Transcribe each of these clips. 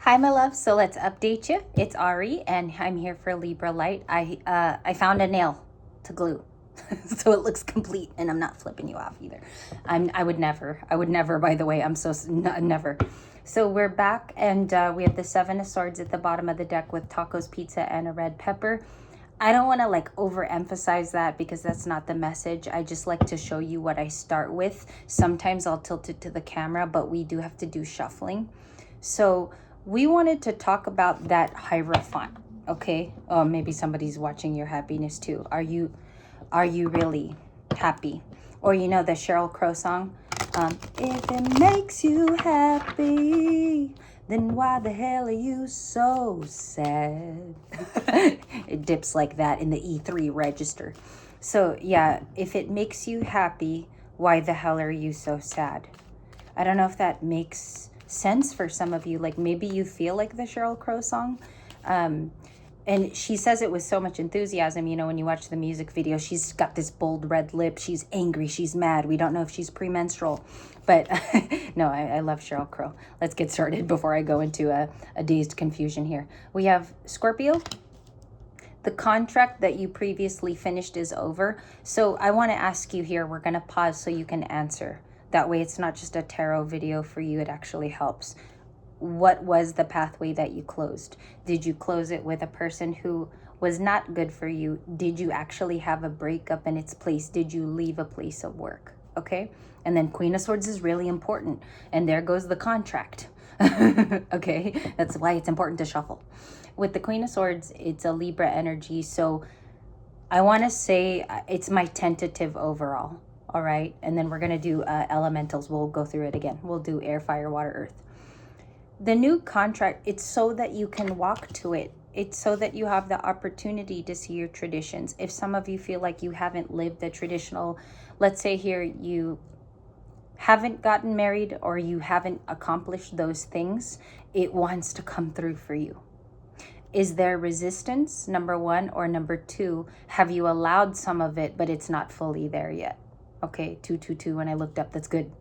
Hi, my love. So let's update you. It's Ari, and I'm here for Libra Light. I found a nail to glue, so it looks complete, and I'm not flipping you off either. I would never. I would never. By the way, I'm so never. So we're back, and we have the Seven of Swords at the bottom of the deck with tacos, pizza, and a red pepper. I don't want to like overemphasize that because that's not the message. I just like to show you what I start with. Sometimes I'll tilt it to the camera, but we do have to do shuffling. So we wanted to talk about that Hierophant, okay? Oh, maybe somebody's watching your happiness too. Are you really happy? Or you know the Sheryl Crow song, if it makes you happy, then why the hell are you so sad? It dips like that in the E3 register. So yeah, if it makes you happy, why the hell are you so sad? I don't know if that makes sense for some of you. Like maybe you feel like the Sheryl Crow song. And she says it with so much enthusiasm. You know, when you watch the music video, she's got this bold red lip. She's angry. She's mad. We don't know if she's premenstrual. But no, I love Sheryl Crow. Let's get started before I go into a dazed confusion here. We have Scorpio. The contract that you previously finished is over. So I want to ask you here, we're going to pause so you can answer. That way it's not just a tarot video for you, it actually helps. What was the pathway that you closed? Did you close it with a person who was not good for you? Did you actually have a breakup in its place? Did you leave a place of work? Okay. And then Queen of Swords is really important. And there goes the contract. Okay. That's why it's important to shuffle. With the Queen of Swords, it's a Libra energy. So I want to say it's my tentative overall. All right. And then we're going to do elementals. We'll go through it again. We'll do air, fire, water, earth. The new contract, it's so that you can walk to it. It's so that you have the opportunity to see your traditions. If some of you feel like you haven't lived the traditional, let's say here you haven't gotten married or you haven't accomplished those things, it wants to come through for you. Is there resistance, number one, or number two, have you allowed some of it, but it's not fully there yet? Okay, 222, when I looked up, that's good.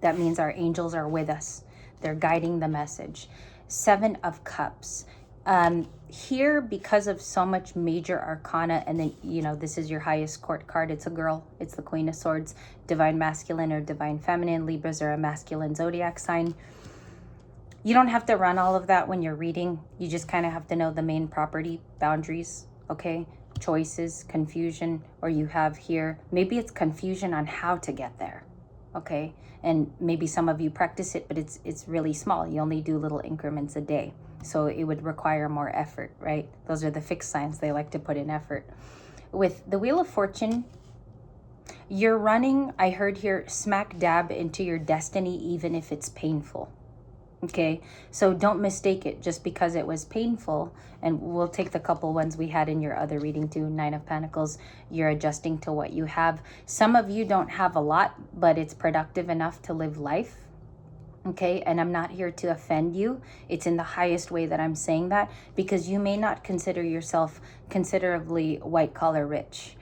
That means our angels are with us. They're guiding the message. Seven of Cups. Here, because of so much major arcana, and then, you know, this is your highest court card. It's a girl. It's the Queen of Swords, divine masculine or divine feminine. Libras are a masculine zodiac sign. You don't have to run all of that when you're reading. You just kind of have to know the main property boundaries, okay? Choices, confusion, or you have here, maybe it's confusion on how to get there, okay? And maybe some of you practice it, but it's really small. You only do little increments a day. So it would require more effort, right? Those are the fixed signs. They like to put in effort. With the Wheel of Fortune, you're running, I heard here, smack dab into your destiny, even if it's painful. Okay, so don't mistake it just because it was painful. And we'll take the couple ones we had in your other reading too. Nine of Pentacles, you're adjusting to what you have. Some of you don't have a lot, but it's productive enough to live life. Okay, and I'm not here to offend you. It's in the highest way that I'm saying that, because you may not consider yourself considerably white collar rich.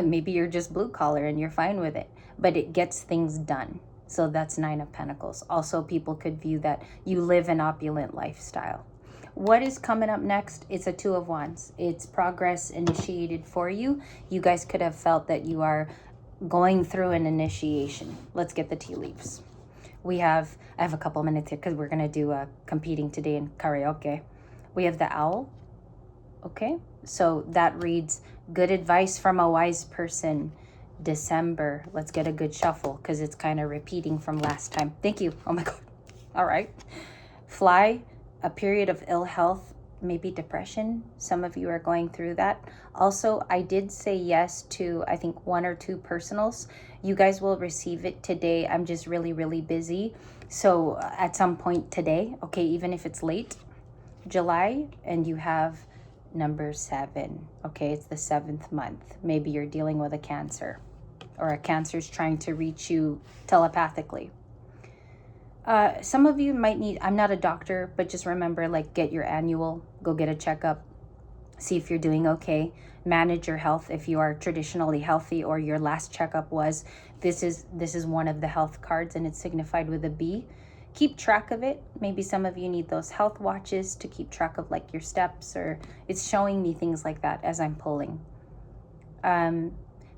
Maybe you're just blue collar and you're fine with it, but it gets things done. So that's Nine of Pentacles. Also, people could view that you live an opulent lifestyle. What is coming up next? It's a Two of Wands. It's progress initiated for you. You guys could have felt that you are going through an initiation. Let's get the tea leaves. I have a couple minutes here because we're going to do competing today in karaoke. We have the Owl. Okay. So that reads, good advice from a wise person. December. Let's get a good shuffle because it's kind of repeating from last time. Thank you. Oh my God. All right. Fly, a period of ill health, maybe depression. Some of you are going through that. Also, I did say yes to, I think, 1 or 2 personals. You guys will receive it today. I'm just really, really busy. So at some point today, okay, even if it's late, July, and you have number 7. Okay, it's the 7th month. Maybe you're dealing with a Cancer, or a Cancer's trying to reach you telepathically. Some of you might need, I'm not a doctor, but just remember, like, get your annual, go get a checkup, see if you're doing okay, manage your health if you are traditionally healthy or your last checkup was. This is one of the health cards, and it's signified with a B. keep track of it. Maybe some of you need those health watches to keep track of like your steps, or it's showing me things like that as I'm pulling.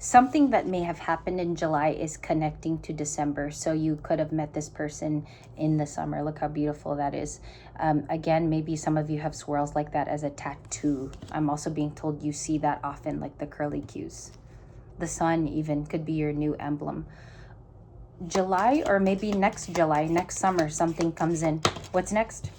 Something that may have happened in July is connecting to December. So you could have met this person in the summer. Look how beautiful that is. Again, maybe some of you have swirls like that as a tattoo. I'm also being told you see that often, like the curly cues. The sun even could be your new emblem. July, or maybe next July, next summer, something comes in. What's next?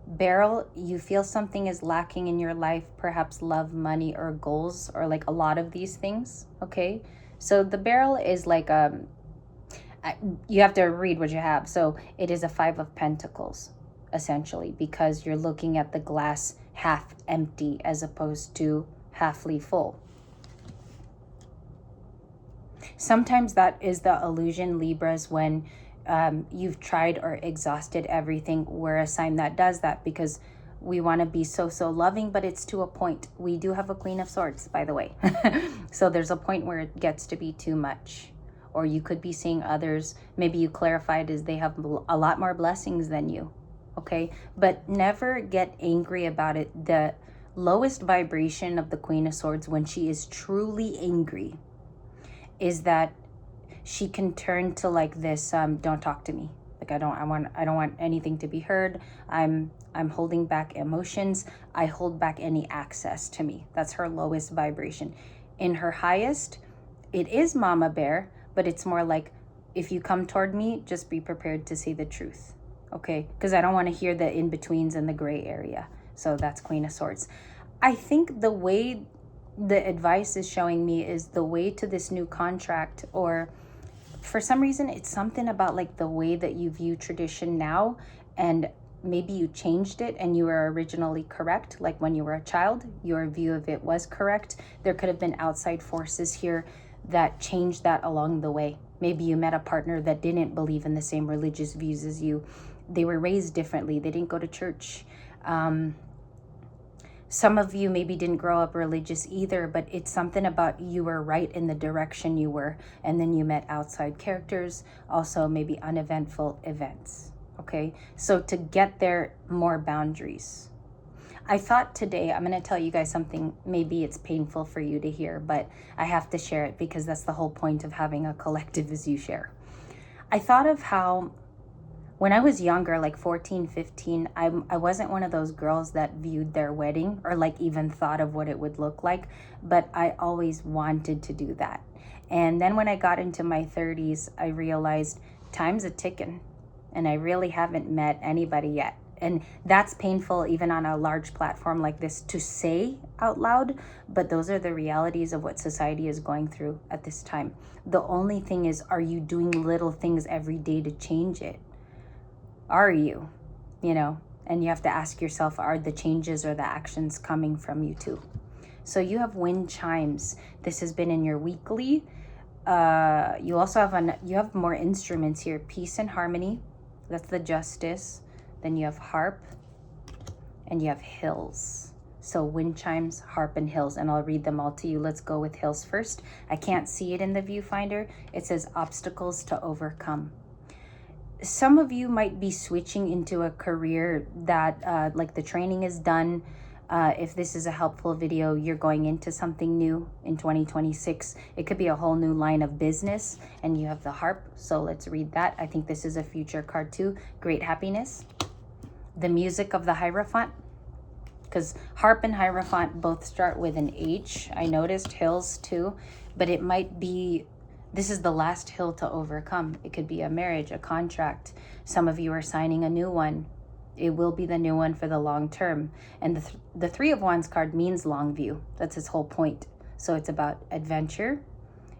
Barrel, you feel something is lacking in your life, perhaps love, money, or goals, or like a lot of these things. Okay, so the barrel is like you have to read what you have. So it is a 5 of Pentacles, essentially, because you're looking at the glass half empty as opposed to halfly full. Sometimes that is the illusion, Libras, when you've tried or exhausted everything. We're a sign that does that because we want to be so loving, but it's to a point. We do have a Queen of Swords, by the way. So there's a point where it gets to be too much. Or you could be seeing others, maybe you clarified as they have a lot more blessings than you. Okay, but never get angry about it. The lowest vibration of the Queen of Swords, when she is truly angry, is that she can turn to like this, don't talk to me. Like I don't want anything to be heard. I'm holding back emotions. I hold back any access to me. That's her lowest vibration. In her highest, it is Mama Bear, but it's more like, if you come toward me, just be prepared to see the truth. Okay? Because I don't want to hear the in-betweens and the gray area. So that's Queen of Swords. I think the way the advice is showing me is the way to this new contract, or for some reason it's something about like the way that you view tradition now, and maybe you changed it and you were originally correct. Like when you were a child, your view of it was correct. There could have been outside forces here that changed that along the way. Maybe you met a partner that didn't believe in the same religious views as you. They were raised differently. They didn't go to church. Some of you maybe didn't grow up religious either, but it's something about you were right in the direction you were, and then you met outside characters, also maybe uneventful events. Okay, so to get there, more boundaries. I thought today, I'm going to tell you guys something, maybe it's painful for you to hear, but I have to share it because that's the whole point of having a collective, is you share. I thought of how when I was younger, like 14, 15, I wasn't one of those girls that viewed their wedding or like even thought of what it would look like, but I always wanted to do that. And then when I got into my 30s, I realized time's a ticking and I really haven't met anybody yet. And that's painful even on a large platform like this to say out loud, but those are the realities of what society is going through at this time. The only thing is, are you doing little things every day to change it? Are you? And you have to ask yourself, are the changes or the actions coming from you too? So you have wind chimes. This has been in your weekly. You also have you have more instruments here. Peace and harmony. That's the justice. Then you have harp and you have hills. So wind chimes, harp, and hills, and I'll read them all to you. Let's go with hills first. I can't see it in the viewfinder. It says obstacles to overcome. Some of you might be switching into a career that like the training is done. If this is a helpful video, you're going into something new in 2026. It could be a whole new line of business, and you have the harp. So let's read that. I think this is a future card too. Great happiness. The music of the Hierophant, because harp and Hierophant both start with an H. I noticed hills too, but it might be, this is the last hill to overcome. It could be a marriage, a contract. Some of you are signing a new one. It will be the new one for the long term. And the Three of Wands card means long view. That's its whole point. So it's about adventure.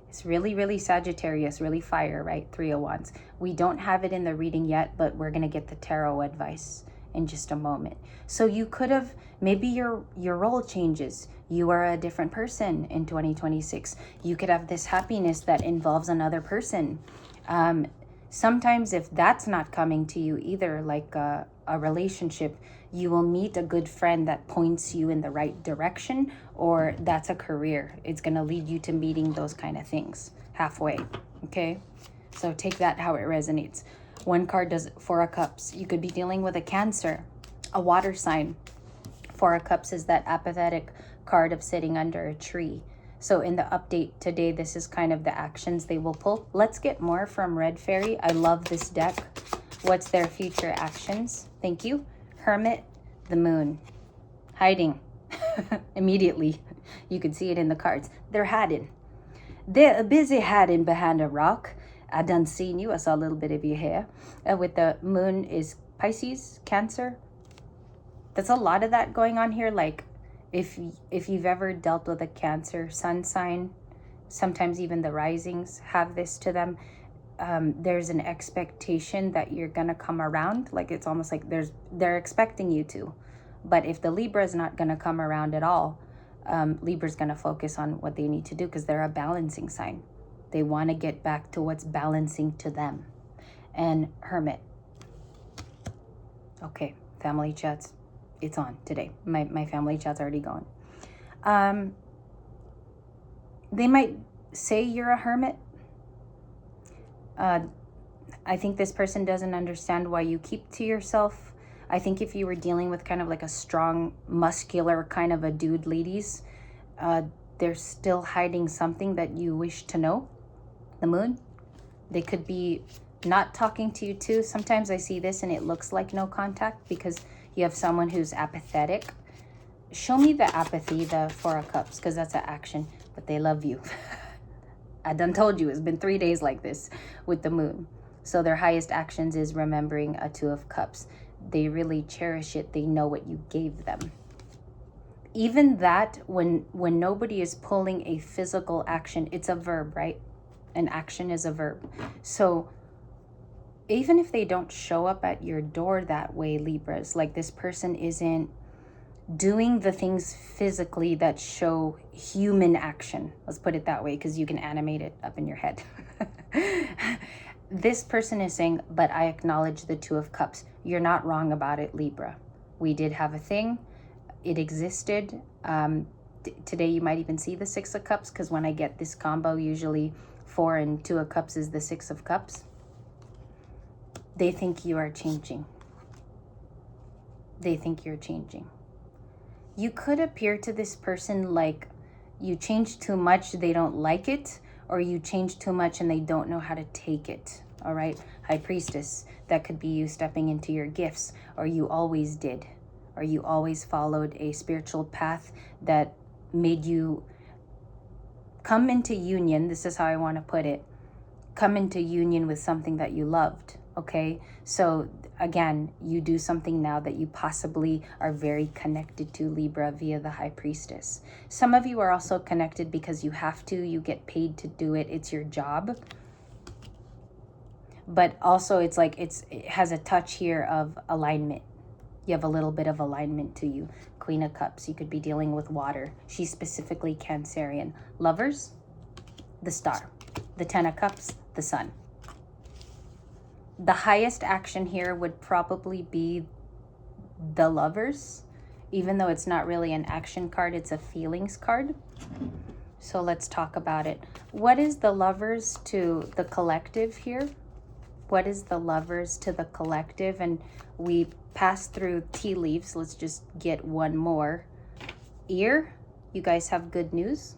It's really Sagittarius, really fire, right? Three of Wands. We don't have it in the reading yet, but we're going to get the tarot advice in just a moment. So you could have, maybe your role changes. You are a different person in 2026. You could have this happiness that involves another person. Sometimes if that's not coming to you either, like a relationship, you will meet a good friend that points you in the right direction, or that's a career. It's going to lead you to meeting those kind of things halfway. Okay? So take that how it resonates. One card does Four of Cups. You could be dealing with a Cancer, a water sign. Four of Cups is that apathetic card of sitting under a tree. So in the update today, this is kind of the actions they will pull. Let's get more from Red Fairy. I love this deck. What's their future actions? Thank you. Hermit, the Moon. Hiding. Immediately. You can see it in the cards. They're hiding. They're busy hiding behind a rock. I done seen you. I saw a little bit of your hair. With the Moon is Pisces, Cancer. There's a lot of that going on here. Like if you've ever dealt with a Cancer sun sign, sometimes even the risings have this to them. There's an expectation that you're gonna come around. Like it's almost like they're expecting you to. But if the Libra is not gonna come around at all, Libra's gonna focus on what they need to do because they're a balancing sign. They want to get back to what's balancing to them. And Hermit. Okay, family chats. It's on today. My family chat's already gone. They might say you're a hermit. I think this person doesn't understand why you keep to yourself. I think if you were dealing with kind of like a strong, muscular kind of a dude, ladies, they're still hiding something that you wish to know. The Moon. They could be not talking to you too. Sometimes I see this and it looks like no contact because you have someone who's apathetic. Show me the apathy, the Four of Cups, because that's an action. But they love you. I done told you, it's been 3 days like this with the Moon. So their highest actions is remembering a Two of Cups. They really cherish it. They know what you gave them. Even that, when nobody is pulling a physical action, it's a verb, right? An action is a verb. So even if they don't show up at your door that way, Libras, like this person isn't doing the things physically that show human action. Let's put it that way, because you can animate it up in your head. This person is saying, but I acknowledge the Two of Cups. You're not wrong about it, Libra. We did have a thing. It existed. Today you might even see the Six of Cups, because when I get this combo, usually 4 and 2 of Cups is the 6 of Cups. They think you are changing. They think you're changing. You could appear to this person like you change too much, they don't like it, or you change too much and they don't know how to take it. All right, High Priestess, that could be you stepping into your gifts, or you always did, or you always followed a spiritual path that made you come into union. This is how I want to put it. Come into union with something that you loved. Okay, so again, you do something now that you possibly are very connected to, Libra, via the High Priestess. Some of you are also connected because you have to, you get paid to do it, it's your job. But also it's like it has a touch here of alignment. You have a little bit of alignment to you. Queen of Cups, you could be dealing with water. She's specifically Cancerian. Lovers, the Star. The 10 of Cups, the Sun. The highest action here would probably be the Lovers, even though it's not really an action card, it's a feelings card. So let's talk about it. What is the Lovers to the collective here? What is the Lovers to the collective? And we passed through tea leaves. Let's just get one more. Ear, you guys have good news.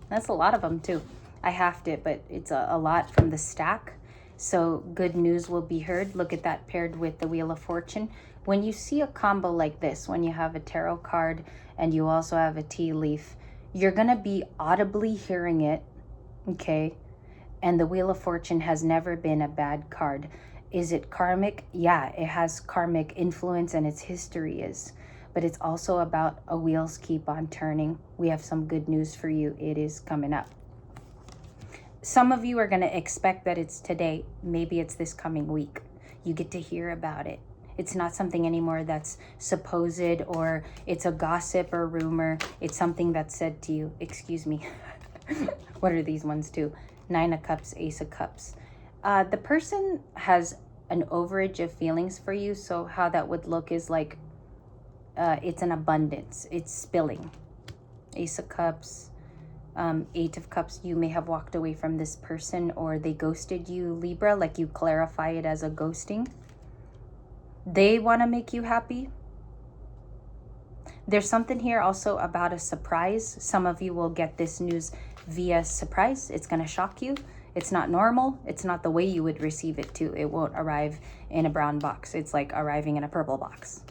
That's a lot of them too. I halved it, but it's a lot from the stack. So good news will be heard. Look at that paired with the Wheel of Fortune. When you see a combo like this, when you have a tarot card and you also have a tea leaf, you're going to be audibly hearing it, okay? And the Wheel of Fortune has never been a bad card. Is it karmic? Yeah, it has karmic influence and its history is. But it's also about a wheels keep on turning. We have some good news for you. It is coming up. Some of you are going to expect that it's today. Maybe it's this coming week. You get to hear about it. It's not something anymore that's supposed or it's a gossip or rumor. It's something that's said to you. Excuse me. What are these ones too? 9 of Cups, Ace of Cups. The person has an overage of feelings for you. So how that would look is like it's an abundance. It's spilling. Ace of Cups. Eight of Cups, you may have walked away from this person or they ghosted you, Libra, like you clarify it as a ghosting. They want to make you happy. There's something here also about a surprise. Some of you will get this news via surprise. It's going to shock you. It's not normal. It's not the way you would receive it too. It won't arrive in a brown box. It's like arriving in a purple box.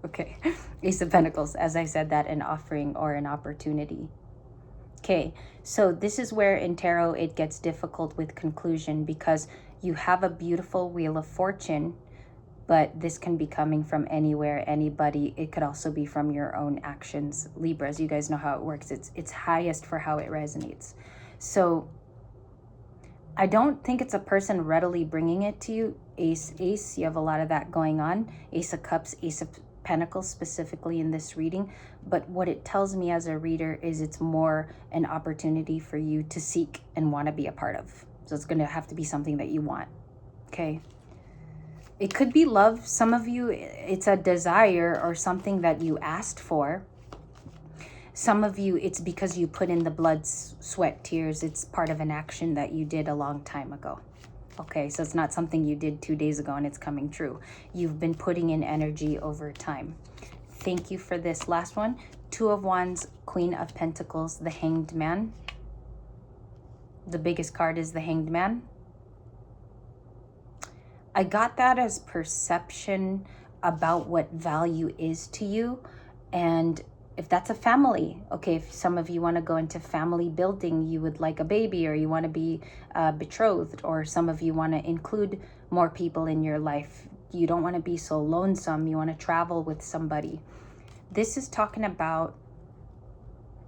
Okay. Ace of Pentacles, as I said, that an offering or an opportunity. Okay, so this is where in tarot it gets difficult with conclusion, because you have a beautiful Wheel of Fortune, but this can be coming from anywhere, anybody. It could also be from your own actions. Libras, you guys know how it works. It's highest for how it resonates. So I don't think it's a person readily bringing it to you. Ace, you have a lot of that going on. Ace of Cups, Ace of Pentacles specifically in this reading. But what it tells me as a reader is it's more an opportunity for you to seek and want to be a part of. So it's going to have to be something that you want. Okay. It could be love. Some of you, it's a desire or something that you asked for. Some of you, it's because you put in the blood, sweat, tears. It's part of an action that you did a long time ago. Okay, so it's not something you did 2 days ago and it's coming true. You've been putting in energy over time. Thank you for this last one. Two of Wands, Queen of Pentacles, the Hanged Man. The biggest card is the Hanged Man. I got that as perception about what value is to you. And if that's a family, okay, if some of you want to go into family building, you would like a baby, or you want to be betrothed, or some of you want to include more people in your life. You don't want to be so lonesome. You want to travel with somebody. This is talking about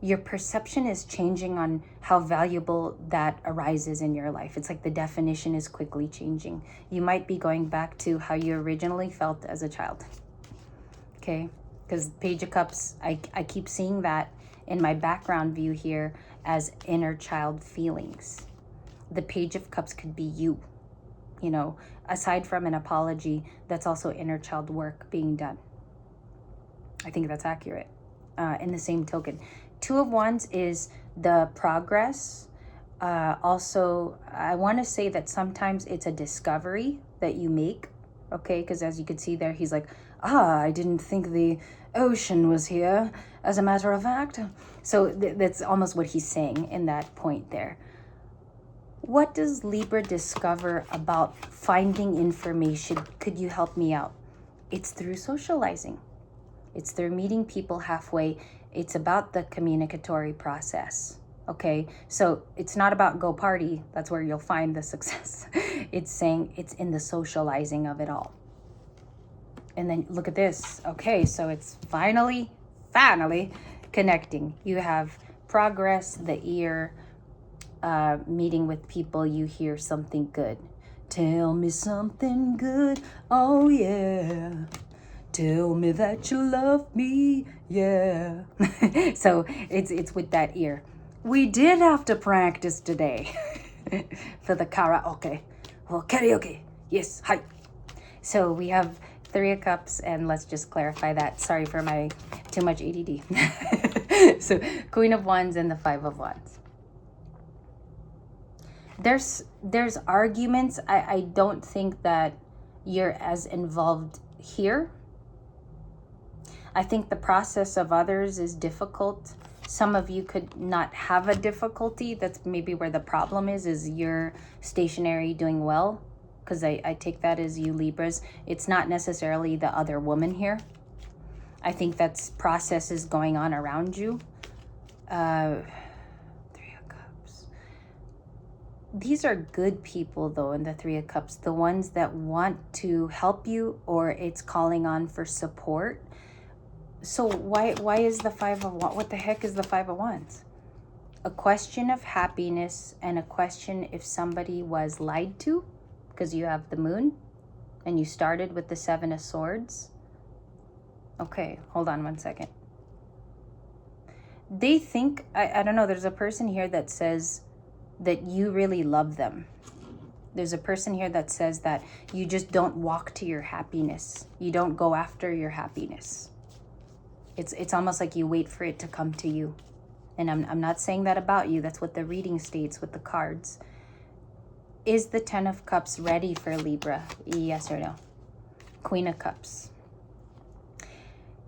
your perception is changing on how valuable that arises in your life. It's like the definition is quickly changing. You might be going back to how you originally felt as a child. Okay, because Page of Cups, I keep seeing that in my background view here as inner child feelings. The Page of Cups could be you. You know, aside from an apology, that's also inner child work being done. I think that's accurate. In the same token, Two of Wands is the progress. Also, I want to say that sometimes it's a discovery that you make. Okay, because as you can see there, he's like, I didn't think the ocean was here, as a matter of fact. So that's almost what he's saying in that point there. What does Libra discover about finding information? Could you help me out? It's through socializing. It's through meeting people halfway. It's about the communicatory process. Okay, so it's not about go party. That's where you'll find the success. It's saying it's in the socializing of it all. And then look at this. Okay, so it's finally connecting. You have progress, the ear, meeting with people, you hear something good. Tell me something good, oh yeah. Tell me that you love me, yeah. So it's with that ear. We did have to practice today for the karaoke. Oh, karaoke. Yes, hi. So we have Three of Cups, and let's just clarify that. Sorry for my too much ADD. So Queen of Wands and the Five of Wands. There's arguments. I don't think that you're as involved here. I think the process of others is difficult. Some of you could not have a difficulty. That's maybe where the problem is you're stationary doing well. Because I take that as you Libras. It's not necessarily the other woman here. I think that's processes going on around you. Three of Cups. These are good people though in the Three of Cups. The ones that want to help you, or it's calling on for support. So why is the Five of Wands? What the heck is the Five of Wands? A question of happiness and a question if somebody was lied to, because you have the Moon and you started with the Seven of Swords. Okay, hold on one second. They think, I don't know, there's a person here that says that you really love them. There's a person here that says that you just don't walk to your happiness. You don't go after your happiness. It's almost like you wait for it to come to you and I'm not saying that about you, that's what the reading states with the cards. Is the Ten of Cups ready for Libra? Yes or no? Queen of Cups.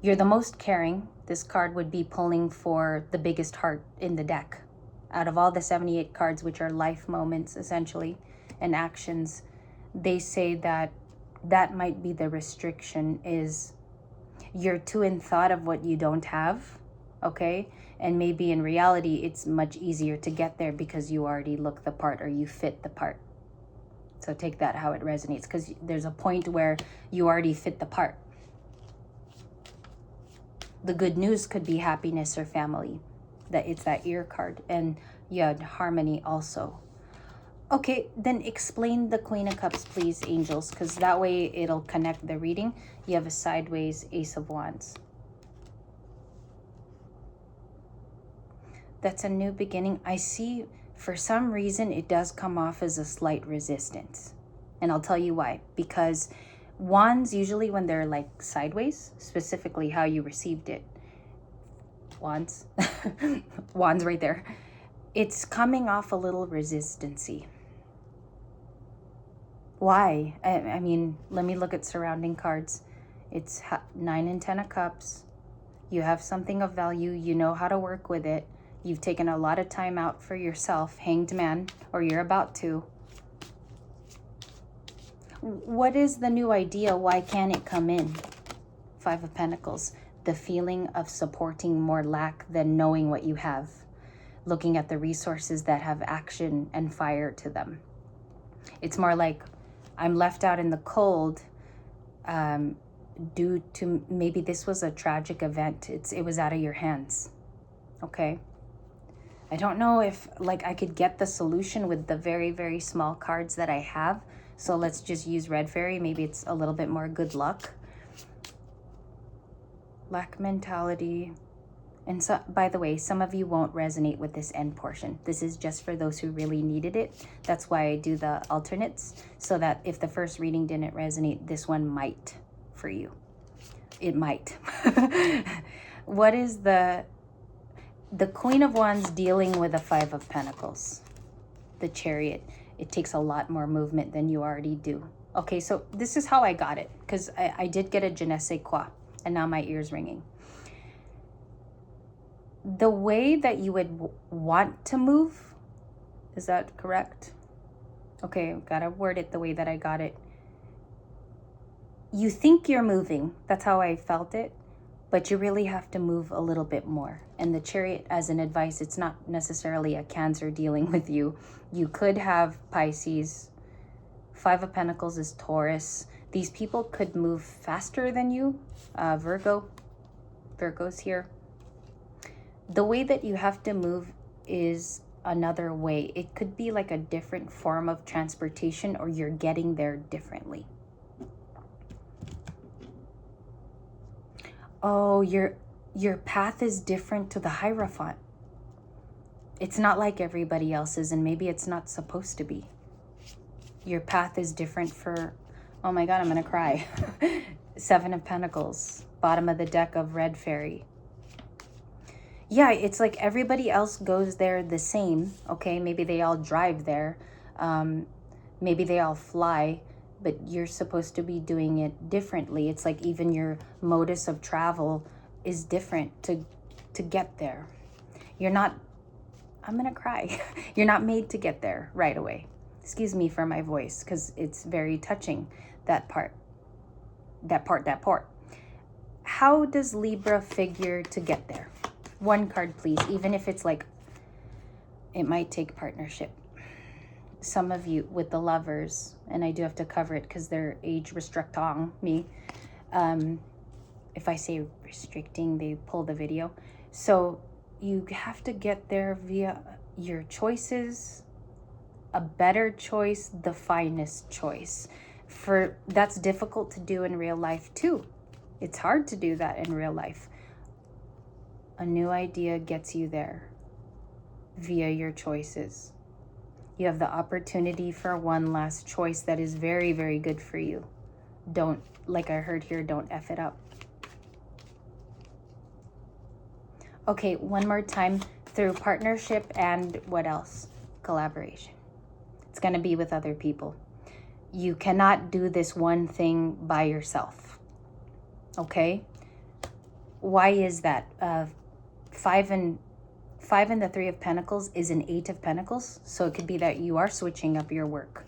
You're the most caring. This card would be pulling for the biggest heart in the deck. Out of all the 78 cards, which are life moments essentially and actions, they say that that might be the restriction, is you're too in thought of what you don't have, okay? And maybe in reality, it's much easier to get there because you already look the part or you fit the part. So take that how it resonates, because there's a point where you already fit the part. The good news could be happiness or family. That it's that ear card. And you had harmony also. Okay, then explain the Queen of Cups, please, angels, because that way it'll connect the reading. You have a sideways Ace of Wands. That's a new beginning. I see, for some reason, it does come off as a slight resistance. And I'll tell you why. Because wands, usually when they're like sideways, specifically how you received it. Wands. Wands right there. It's coming off a little resistancy. Why? I mean, let me look at surrounding cards. It's 9 and 10 of Cups. You have something of value. You know how to work with it. You've taken a lot of time out for yourself, Hanged Man, or you're about to. What is the new idea? Why can't it come in? 5 of Pentacles. The feeling of supporting more lack than knowing what you have. Looking at the resources that have action and fire to them. It's more like I'm left out in the cold due to maybe this was a tragic event. It was out of your hands. Okay. I don't know if like I could get the solution with the very, very small cards that I have. So let's just use Red Fairy. Maybe it's a little bit more good luck. Lack mentality. And so, by the way, some of you won't resonate with this end portion. This is just for those who really needed it. That's why I do the alternates, so that if the first reading didn't resonate, this one might for you. It might. What is the Queen of Wands dealing with the 5 of Pentacles? The Chariot. It takes a lot more movement than you already do. Okay, so this is how I got it, because I did get a je ne sais quoi, and now my ear's ringing. The way that you would want to move, is that correct? Okay, gotta word it the way that I got it. You think you're moving, that's how I felt it, but you really have to move a little bit more. And the Chariot, as an advice, it's not necessarily a Cancer dealing with you. You could have Pisces. 5 of Pentacles is Taurus. These people could move faster than you. Virgo's here. The way that you have to move is another way. It could be like a different form of transportation, or you're getting there differently. Oh, your path is different to the Hierophant. It's not like everybody else's, and maybe it's not supposed to be. Your path is different for, oh my God, I'm gonna cry. 7 of Pentacles, bottom of the deck of Red Fairy. Yeah, it's like everybody else goes there the same, okay? Maybe they all drive there. Maybe they all fly, but you're supposed to be doing it differently. It's like even your modus of travel is different to get there. You're not, I'm gonna cry. You're not made to get there right away. Excuse me for my voice, because it's very touching, that part. How does Libra figure to get there? One card, please, even if it's like, it might take partnership. Some of you with the Lovers, and I do have to cover it because they're age restricting me. If I say restricting, they pull the video. So you have to get there via your choices, a better choice, the finest choice. That's difficult to do in real life too. It's hard to do that in real life. A new idea gets you there via your choices. You have the opportunity for one last choice that is very, very good for you. Don't, like I heard here, don't F it up. Okay, one more time. through partnership and what else? Collaboration. It's going to be with other people. You cannot do this one thing by yourself. Okay? Why is that? Five and the Three of Pentacles is an Eight of Pentacles. So it could be that you are switching up your work.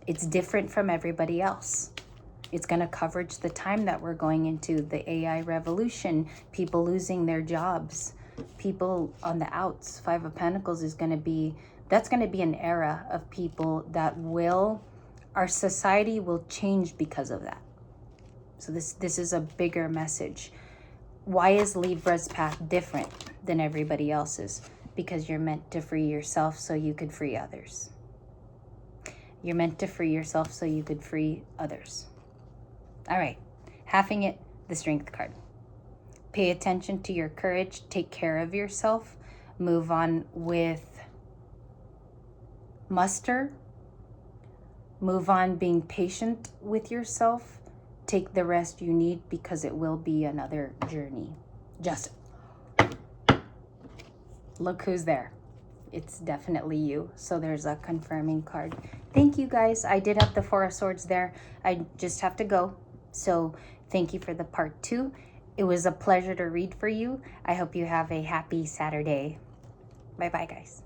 It's different from everybody else. It's going to coverage the time that we're going into, the AI revolution, people losing their jobs, people on the outs. Five of Pentacles is going to be, that's going to be an era of people that will, our society will change because of that. So this is a bigger message. Why is Libra's path different than everybody else's? Because you're meant to free yourself so you could free others. You're meant to free yourself so you could free others. All right, halving it, the Strength card. Pay attention to your courage. Take care of yourself. Move on with muster. Move on being patient with yourself. Take the rest you need because it will be another journey. Just look who's there. It's definitely you. So there's a confirming card. Thank you guys. I did have the Four of Swords there. I just have to go. So thank you for the part 2. It was a pleasure to read for you. I hope you have a happy Saturday. Bye-bye, guys.